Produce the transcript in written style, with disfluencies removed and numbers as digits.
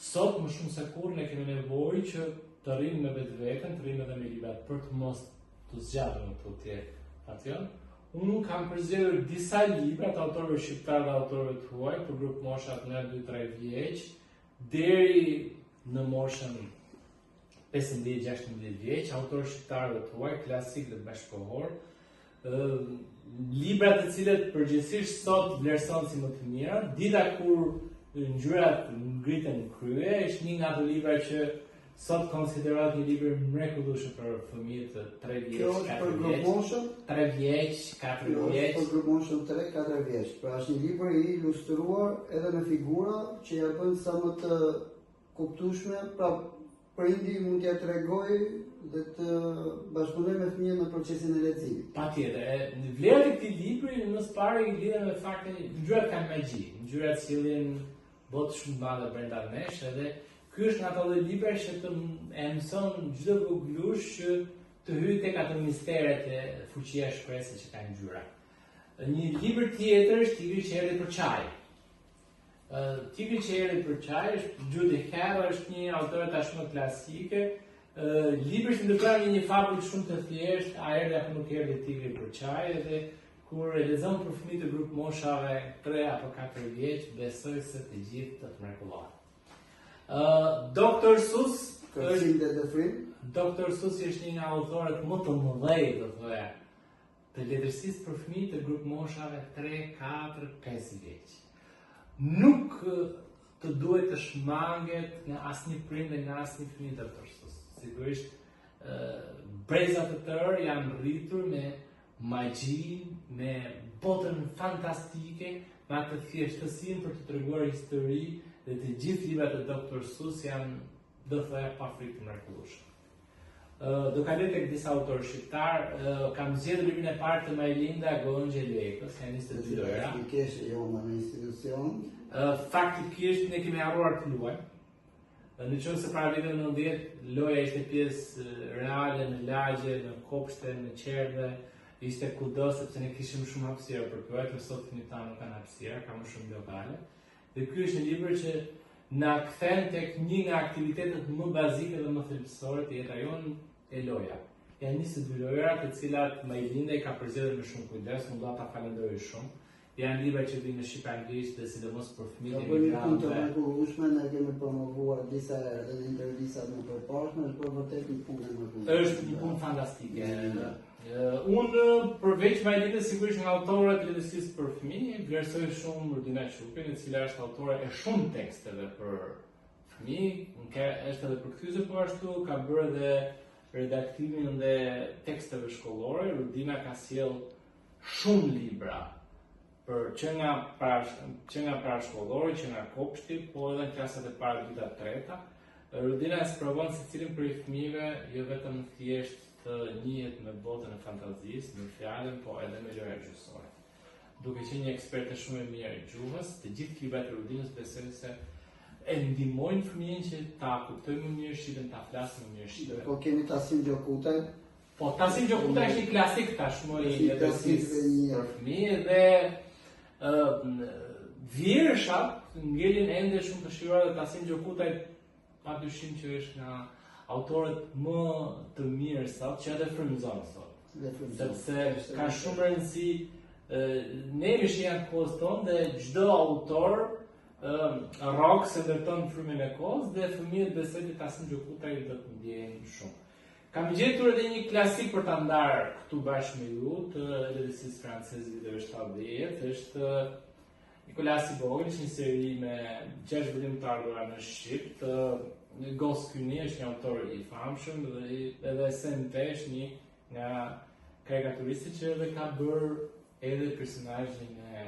Sot më shumë se kur ne kemi nevojë që të rrimë me vetveten, të rrimë edhe me librat për të mos të zgjatur në tutje atë. Unë kam përzgjedhur disa libra të autorëve shqiptar dhe autorëve të huaj për grup moshat nga 2-3 vjeç deri në moshën 15-16 vjeç, autorë shqiptar dhe të huaj, klasik dhe bashkëkohor, libra të cilët përgjithsisht sot vlerësohen si më të mira. Dita kur ngjyrat ngriten në krye është një nga ato libra që sot konsiderohet një libër mrekullueshëm për fëmijët të 3 vjeç, 4 vjeç. Kjo është për grup moshën 3 vjeç, 4 vjeç. Për grup moshën 3-4 vjeç. Pra është një libër i ilustruar edhe me figura që ja bën sa më të kuptueshme, pra prindi mund t'ja tregojë dhe të bashkëpunojë me fëmijën në procesin e leximit. Patjetër, vlerat e këtij libri në së pari i lidhen me faktin që ngjyrat kanë magji, ngjyrat sillin botë shumë të madhe brenda nesh, edhe ky është nga ato libra që të mëson çdo voglush që të hyjë tek ato misteret e fuqia e shpresës që ka ngjyra. Një libër tjetër është Tigri që erdhi për çaj. Tigri që erdhi për çaj është Judy Hare, është një autore tashmë klasike. Libri që ndërprer një fabull shumë të thjeshtë, a erdhi apo nuk erdhi Tigri për çaj, dhe kur e lexon për fëmijë të grup moshave 3 apo 4 vjeç, besoj se të gjithë do të mrekullohen. Dr. Seuss Dr. Seuss është një nga autorët më të mëdhenj, do thoya, të letërsisë për fëmijë të grup moshave 3, 4, 5 vjeç. Nuk të duhet të shmanget nga asnjë prind dhe nga asnjë fëmijë të Dr. Seuss. Sigurisht, brezat e tërë janë rritur me magji, me botën fantastike, me atë thjeshtësinë për të treguar histori, dhe të gjithë librat e Dr. Seuss janë, do thoya, pa frikë të mrekullueshëm. Do kaloj tek disa autorë shqiptar, kam zgjedhur librin e parë të Majlinda Gonxhe Lekës, ka 22 lojra. Faktikisht jona në institucion. Faktikisht ne kemi harruar të luajmë. Në qoftë se para viteve 90 loja ishte pjesë reale në lagje, në kopshte, në qerdhe, ishte kudo sepse ne kishim shumë hapësirë për të vetëm sot fëmijët tanë nuk kanë hapësirë, ka më shumë lokale. Dhe ky është një libër që na kthen tek një nga aktivitetet më bazike dhe më thelbësore të jetës jonë, e loja. Janë 22 lojra të cilat Majlinda i ka përzgjedhur me shumë kujdes, unë do ta falenderoj shumë. Janë libra që vinë në shqip-anglisht dhe sidomos për fëmijët e migrantë. Për një mrekullueshme, ne kemi promovuar disa herë në intervistat më përpashme, është për vërtet një punë e mrekullueshme. Është një punë fantastike. Unë përveç Majlindës sigurisht nga autorët e letërsisë për fëmijë, vlerësoj shumë Rudina Çupin, e cila është autore e shumë teksteve për fëmijë, është edhe përkthyese po ashtu, ka bërë edhe redaktimin dhe teksteve shkollore. Rudina ka sjell shumë libra për që nga parashkollori, që nga kopshti, po edhe në klasat e para, dyta, treta. Rudina e sprovon secilin prej fëmijëve jo vetëm thjesht të njihet me botën e fantazisë, me fjalën, po edhe me lojra gjuhësore. Duke qenë një eksperte shumë e mirë e gjuhës, të gjithë librat e Rudinës besoj se e ndihmojnë fëmijën që ta kuptojnë më mirë shqipën, ta flasë më mirë shqipën. Po kemi Tasim Gjokutaj. Po Tasim Gjokutaj është një klasik tashmë i letërsisë për fëmijë dhe vjershat ngelin ende shumë të shijuara dhe Tasim Gjokutaj padyshim që është nga autorët më të mirë sot, që edhe frymëzon sot. Sepse ka shumë rëndësi, ne jemi janë kohës tonë dhe çdo autor rock se ndërton frymën e kohës dhe fëmijët besoj që Tasim Gjokutaj do të ndjejnë shumë. Kam gjetur edhe një klasik për ta ndarë këtu bashkë me ju të letërsisë franceze viteve 70, është Nicolas Sibogli, është një seri me 6 vëllim të ardhura në Shqip. Gos Kyni është një autor i famshëm dhe edhe SNT është një nga karikaturistët që edhe ka bërë edhe personazhin e